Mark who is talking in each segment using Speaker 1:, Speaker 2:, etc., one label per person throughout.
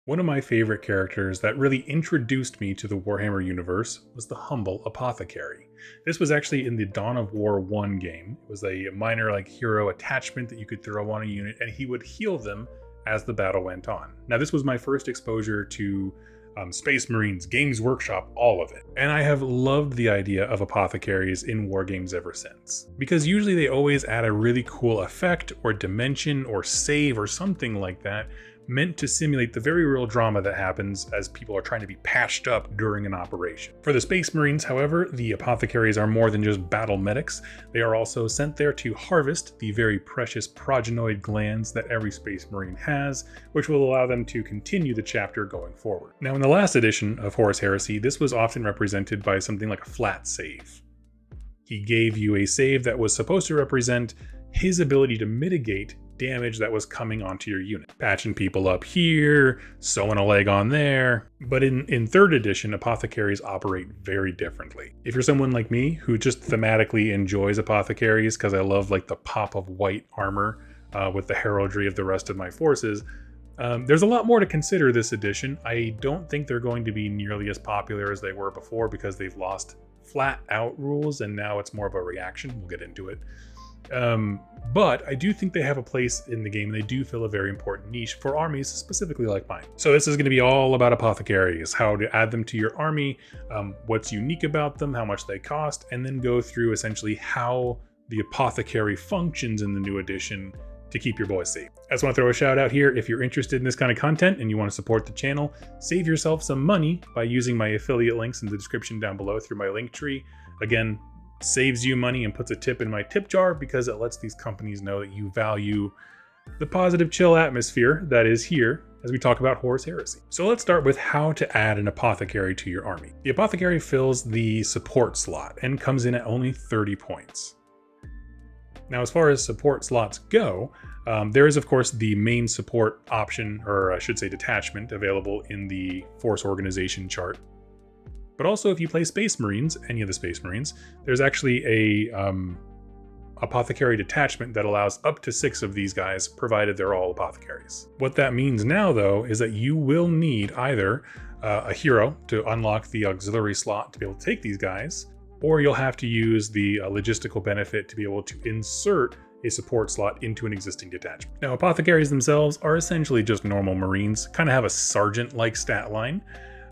Speaker 1: One of my favorite characters that really introduced me to the Warhammer universe was the humble apothecary. This was actually in the Dawn of War 1 game. It was a minor hero attachment that you could throw on a unit and he would heal them as the battle went on. Now this was my first exposure to Space Marines, Games Workshop, all of it. And I have loved the idea of apothecaries in war games ever since. Because usually they always add a really cool effect or dimension or save or something like that, meant to simulate the very real drama that happens as people are trying to be patched up during an operation. For the Space Marines, however, the apothecaries are more than just battle medics. They are also sent there to harvest the very precious progenoid glands that every Space Marine has, which will allow them to continue the chapter going forward. Now, in the last edition of Horus Heresy, this was often represented by something like a flat save. He gave you a save that was supposed to represent his ability to mitigate damage that was coming onto your unit. Patching people up here, sewing a leg on there. But in 3rd edition, apothecaries operate very differently. If you're someone like me who just thematically enjoys apothecaries because I love the pop of white armor with the heraldry of the rest of my forces, there's a lot more to consider this edition. I don't think they're going to be nearly as popular as they were before because they've lost flat out rules and now it's more of a reaction. We'll get into it. But I do think they have a place in the game and they do fill a very important niche for armies specifically like mine. So this is going to be all about apothecaries, how to add them to your army, what's unique about them, how much they cost, and then go through essentially how the apothecary functions in the new edition to keep your boys safe. I just want to throw a shout out here. If you're interested in this kind of content and you want to support the channel, save yourself some money by using my affiliate links in the description down below through my link tree. Again, saves you money and puts a tip in my tip jar because it lets these companies know that you value the positive chill atmosphere that is here as we talk about Horus Heresy. So let's start with how to add an apothecary to your army. The apothecary fills the support slot and comes in at only 30 points. Now, as far as support slots go, there is of course the main support option, or I should say detachment, available in the force organization chart. But also if you play Space Marines, any of the Space Marines, there's actually a apothecary detachment that allows up to 6 of these guys, provided they're all apothecaries. What that means now though, is that you will need either a hero to unlock the auxiliary slot to be able to take these guys, or you'll have to use the logistical benefit to be able to insert a support slot into an existing detachment. Now, apothecaries themselves are essentially just normal Marines, kind of have a sergeant-like stat line.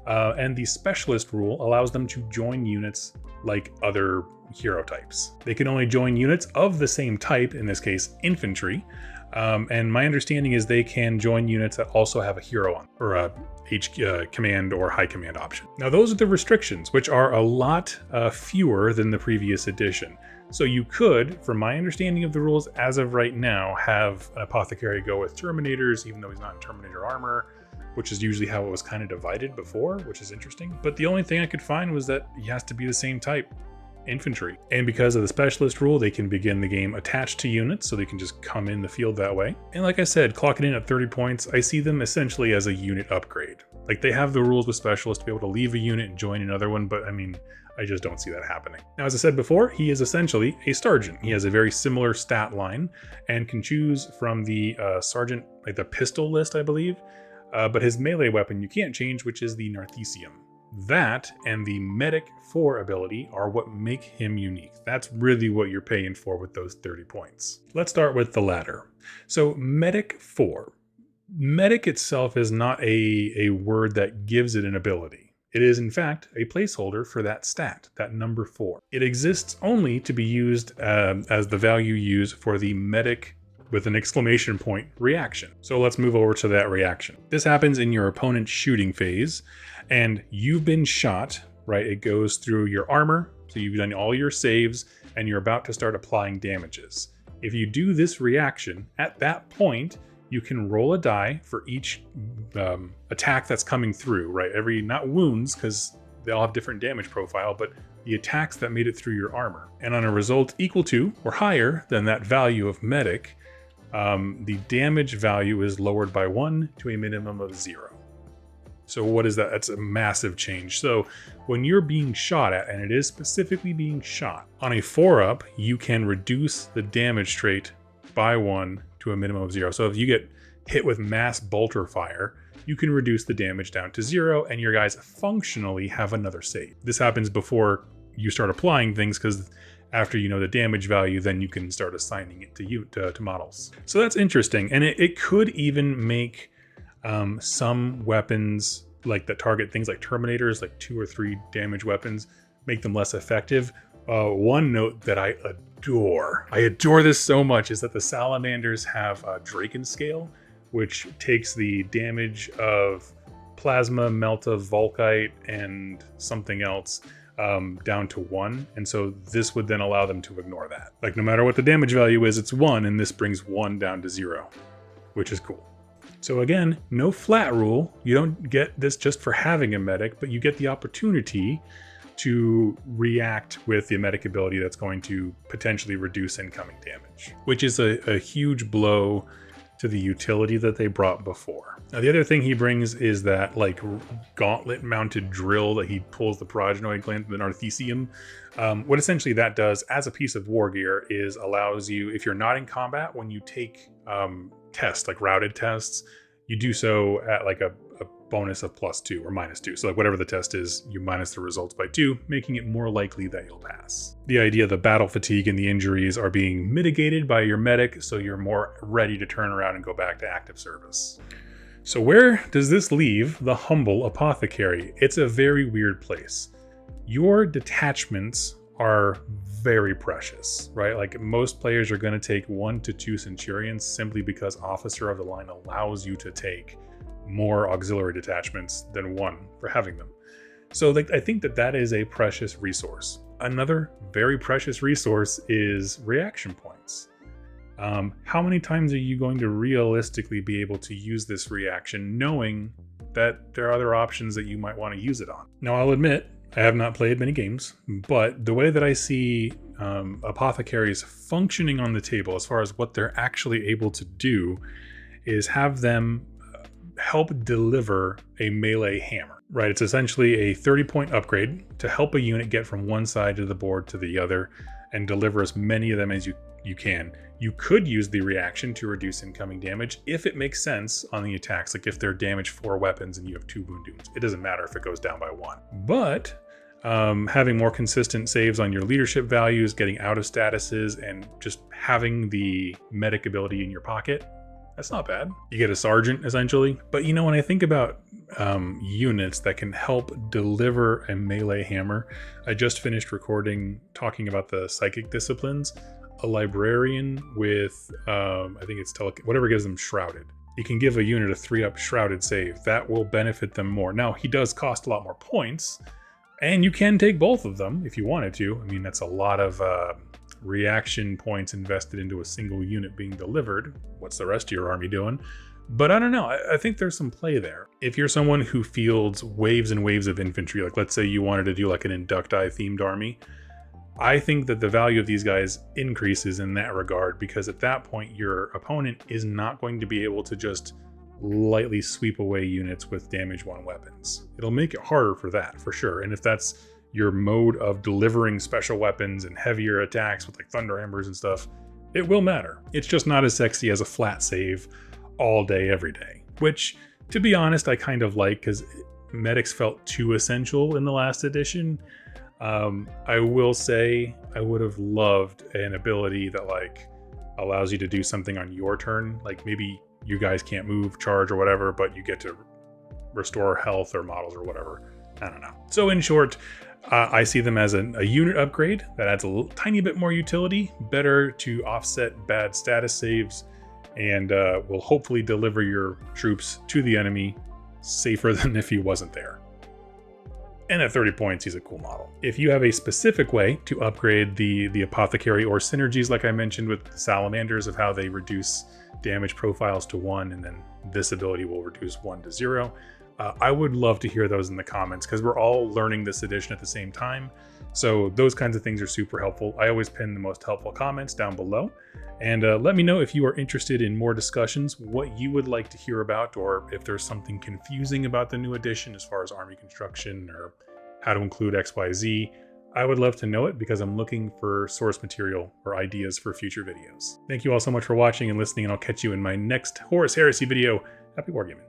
Speaker 1: And the specialist rule allows them to join units like other hero types. They can only join units of the same type, in this case, infantry. And my understanding is they can join units that also have a hero on, or a command or high command option. Now, those are the restrictions, which are a lot fewer than the previous edition. So you could, from my understanding of the rules as of right now, have an apothecary go with Terminators, even though he's not in Terminator armor, which is usually how it was kind of divided before, which is interesting. But the only thing I could find was that he has to be the same type, infantry. And because of the specialist rule, they can begin the game attached to units, so they can just come in the field that way. And like I said, clocking in at 30 points, I see them essentially as a unit upgrade. They have the rules with specialists to be able to leave a unit and join another one, but I mean, I just don't see that happening. Now, as I said before, he is essentially a sergeant. He has a very similar stat line and can choose from the sergeant, the pistol list, I believe. But his melee weapon you can't change, which is the Narthecium. That and the Medic 4 ability are what make him unique. That's really what you're paying for with those 30 points. Let's start with the latter. So Medic 4. Medic itself is not a word that gives it an ability. It is in fact a placeholder for that stat, that number 4. It exists only to be used as the value used for the Medic with an exclamation point reaction. So let's move over to that reaction. This happens in your opponent's shooting phase, and you've been shot, right? It goes through your armor, so you've done all your saves, and you're about to start applying damages. If you do this reaction, at that point, you can roll a die for each attack that's coming through, right? Not wounds, because they all have different damage profile, but the attacks that made it through your armor. And on a result equal to or higher than that value of medic, the damage value is lowered by 1 to a minimum of 0. So what is that? That's a massive change. So when you're being shot at, and it is specifically being shot, on a 4-up, you can reduce the damage trait by 1 to a minimum of 0. So if you get hit with mass bolter fire, you can reduce the damage down to 0, and your guys functionally have another save. This happens before you start applying things, because after you know the damage value, then you can start assigning it to models. So that's interesting, and it could even make some weapons like that target things like Terminators, like 2 or 3 damage weapons, make them less effective. One note that I adore this so much, is that the Salamanders have a Draken Scale, which takes the damage of Plasma, Melta, Volkite, and something else down to 1. And so this would then allow them to ignore that. Like, no matter what the damage value is, it's 1, and this brings 1 down to 0, which is cool. So again, no flat rule. You don't get this just for having a medic, but you get the opportunity to react with the medic ability that's going to potentially reduce incoming damage, which is a huge blow to the utility that they brought before. Now, the other thing he brings is that like gauntlet mounted drill that he pulls the progenoid gland from the Narthecium. What essentially that does as a piece of war gear is allows you, if you're not in combat, when you take tests, like routed tests, you do so at like a bonus of +2 or -2. So like whatever the test is, you minus the results by 2, making it more likely that you'll pass. The idea of the battle fatigue and the injuries are being mitigated by your medic, so you're more ready to turn around and go back to active service. So where does this leave the humble apothecary? It's a very weird place. Your detachments are very precious, right? Like, most players are going to take 1 to 2 Centurions simply because Officer of the Line allows you to take more auxiliary detachments than 1 for having them. So like, I think that is a precious resource. Another very precious resource is reaction points. How many times are you going to realistically be able to use this reaction, knowing that there are other options that you might want to use it on? Now, I'll admit, I have not played many games, but the way that I see apothecaries functioning on the table, as far as what they're actually able to do, is have them help deliver a melee hammer, right? It's essentially a 30-point upgrade to help a unit get from one side of the board to the other and deliver as many of them as you can. You could use the reaction to reduce incoming damage if it makes sense on the attacks, like if they're damage 4 weapons and you have 2 wound dooms. It doesn't matter if it goes down by 1. But having more consistent saves on your leadership values, getting out of statuses, and just having the medic ability in your pocket, that's not bad. You get a sergeant, essentially. But you know, when I think about units that can help deliver a melee hammer, I just finished talking about the psychic disciplines. A librarian with, I think it's whatever gives them shrouded. You can give a unit a 3-up shrouded save. That will benefit them more. Now, he does cost a lot more points, and you can take both of them if you wanted to. I mean, that's a lot of reaction points invested into a single unit being delivered. What's the rest of your army doing? But I don't know. I think there's some play there. If you're someone who fields waves and waves of infantry, like let's say you wanted to do like an Inducti themed army, I think that the value of these guys increases in that regard, because at that point your opponent is not going to be able to just lightly sweep away units with damage 1 weapons. It'll make it harder for that, for sure. And if that's your mode of delivering special weapons and heavier attacks with like thunder hammers and stuff, it will matter. It's just not as sexy as a flat save all day, every day, which, to be honest, I kind of like, because medics felt too essential in the last edition. I will say I would have loved an ability that like allows you to do something on your turn. Like maybe you guys can't move, charge, or whatever, but you get to restore health or models or whatever. I don't know. So in short, I see them as a unit upgrade that adds a tiny bit more utility, better to offset bad status saves, and will hopefully deliver your troops to the enemy safer than if he wasn't there. And at 30 points, he's a cool model. If you have a specific way to upgrade the apothecary, or synergies like I mentioned with the salamanders of how they reduce damage profiles to 1, and then this ability will reduce 1 to 0, I would love to hear those in the comments, because we're all learning this edition at the same time. So those kinds of things are super helpful. I always pin the most helpful comments down below. And let me know if you are interested in more discussions, what you would like to hear about, or if there's something confusing about the new edition as far as army construction or how to include XYZ. I would love to know it, because I'm looking for source material or ideas for future videos. Thank you all so much for watching and listening, and I'll catch you in my next Horus Heresy video. Happy wargaming.